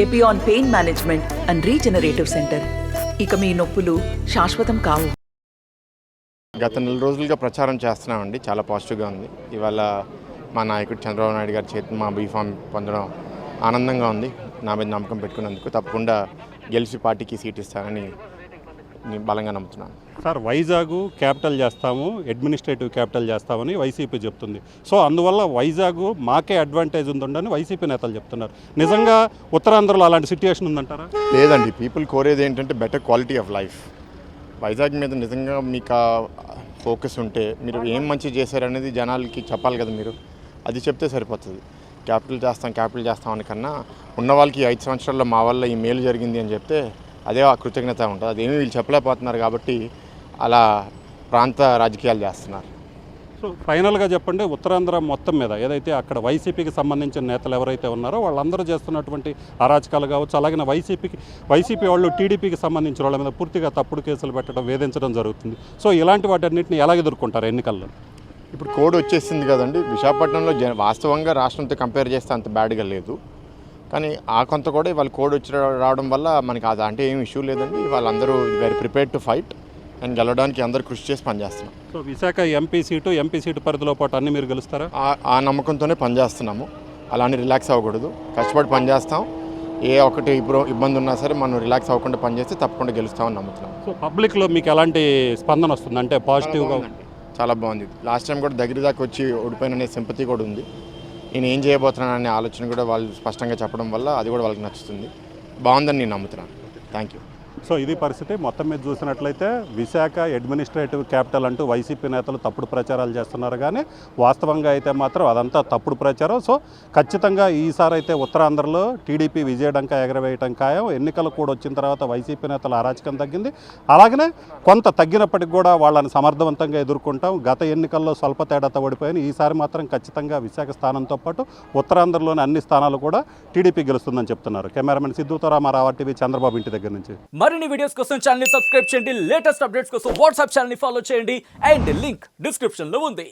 Epione pain management and regenerative centre. ఇక మీ నొప్పులు శాశ్వతం కావు. గత 4 రోజులుగా ప్రచారం చేస్తున్నామండి. చాలా పాజిటివ్గా ఉంది. ఇవాళ మా నాయకుడు చంద్రబాబు నాయుడు గారి చేతి మా బీఫామ్ పొందడం ఆనందంగా ఉంది. నా మీద నమ్మకం పెట్టుకున్నందుకు తప్పకుండా గెలిచి పార్టీకి సీట్ ఇస్తానని నేను బలంగా నమ్ముతున్నాను. సార్, వైజాగ్ క్యాపిటల్ చేస్తాము, అడ్మినిస్ట్రేటివ్ క్యాపిటల్ చేస్తామని వైసీపీ చెప్తుంది. సో అందువల్ల వైజాగ్ మాకే అడ్వాంటేజ్ ఉందని వైసీపీ నేతలు చెప్తున్నారు. నిజంగా ఉత్తరాంధ్రలో అలాంటి సిట్యుయేషన్ ఉందంటారా? లేదండి. పీపుల్ కోరేది ఏంటంటే better quality of life. Vizag మీద నిజంగా మీకు ఫోకస్ ఉంటే మీరు ఏం మంచి చేశారనేది జనాలకి చెప్పాలి కదా. మీరు అది చెప్తే సరిపోతుంది. క్యాపిటల్ చేస్తాం అని కన్నా ఉన్న వాళ్ళకి 5 సంవత్సరాల్లో మా వల్ల ఈ మేలు జరిగింది అని చెప్తే అదే ఆ కృతజ్ఞత ఉంటుంది. అదేమీ వీళ్ళు చెప్పలేకపోతున్నారు కాబట్టి అలా ప్రాంత రాజకీయాలు చేస్తున్నారు. సో ఫైనల్గా చెప్పండి, ఉత్తరాంధ్ర మొత్తం మీద ఏదైతే అక్కడ వైసీపీకి సంబంధించిన నేతలు ఎవరైతే ఉన్నారో వాళ్ళందరూ చేస్తున్నటువంటి అరాచకాలు కావచ్చు, అలాగే వైసీపీ వాళ్ళు టీడీపీకి సంబంధించిన వాళ్ళ మీద పూర్తిగా తప్పుడు కేసులు పెట్టడం, వేధించడం జరుగుతుంది. సో ఇలాంటి వాటన్నిటిని ఎలా ఎదుర్కొంటారు ఎన్నికల్లో? ఇప్పుడు కోడ్ వచ్చేసింది కదండి. విశాఖపట్నంలో వాస్తవంగా రాష్ట్రంతో కంపేర్ చేస్తే అంత బ్యాడ్గా లేదు, కానీ ఆ కొంత కూడా వాళ్ళ కోడ్ వచ్చి రావడం వల్ల మనకి అది అంటే ఏం ఇష్యూ లేదండి. వాళ్ళందరూ very prepared to fight and గెలవడానికి అందరూ కృషి చేసి పనిచేస్తున్నాం. సో విశాఖ ఎంపీ సీటు పరిధిలో పాటు అన్ని మీరు గెలుస్తారా? ఆ నమ్మకంతోనే పనిచేస్తున్నాము. అలానే రిలాక్స్ అవ్వకూడదు, కష్టపడి పనిచేస్తాం. ఏ ఒక్కటి ఇప్పుడు ఇబ్బంది ఉన్నా సరే మనం రిలాక్స్ అవ్వకుండా పనిచేస్తే తప్పకుండా గెలుస్తామని నమ్ముతున్నాం. సో పబ్లిక్లో మీకు ఎలాంటి స్పందన వస్తుంది? అంటే పాజిటివ్గా? చాలా బాగుంది. లాస్ట్ టైం కూడా దగ్గర దాకా వచ్చి ఓడిపోయిన సింపతి కూడా ఉంది. నేను ఏం చేయబోతున్నాననే ఆలోచన కూడా వాళ్ళు స్పష్టంగా చెప్పడం వల్ల అది కూడా వాళ్ళకి నచ్చుతుంది. బాగుందని నేను నమ్ముతున్నాను. Thank you. సో ఇది పరిస్థితి. మొత్తం మీద చూసినట్లయితే విశాఖ అడ్మినిస్ట్రేటివ్ క్యాపిటల్ అంటూ వైసీపీ నేతలు తప్పుడు ప్రచారాలు చేస్తున్నారు, కానీ వాస్తవంగా అయితే మాత్రం అదంతా తప్పుడు ప్రచారం. సో ఖచ్చితంగా ఈసారి అయితే ఉత్తరాంధ్రలో టీడీపీ విజయడంకా ఎగరవేయటం ఖాయం. ఎన్నికలు కూడా వచ్చిన తర్వాత వైసీపీ నేతల అరాచకం తగ్గింది. అలాగనే కొంత తగ్గినప్పటికి కూడా వాళ్ళని సమర్థవంతంగా ఎదుర్కొంటాం. గత ఎన్నికల్లో స్వల్ప తేడాతో ఓడిపోయాను. ఈసారి మాత్రం ఖచ్చితంగా విశాఖ స్థానంతో పాటు ఉత్తరాంధ్రలోని అన్ని స్థానాలు కూడా టీడీపీ గెలుస్తుందని చెప్తున్నారు. కెమెరామెన్ సిద్ధుతో రామారావు, టీవీ, చంద్రబాబు ఇంటి దగ్గర నుంచి. మరిన్ని వీడియోస్ కోసం ఛానల్ ని సబ్స్క్రైబ్ చేయండి. లేటెస్ట్ అప్డేట్స్ కోసం వాట్సాప్ ఛానల్ ని ఫాలో చేయండి. అండ్ లింక్ డిస్క్రిప్షన్ లో ఉంది.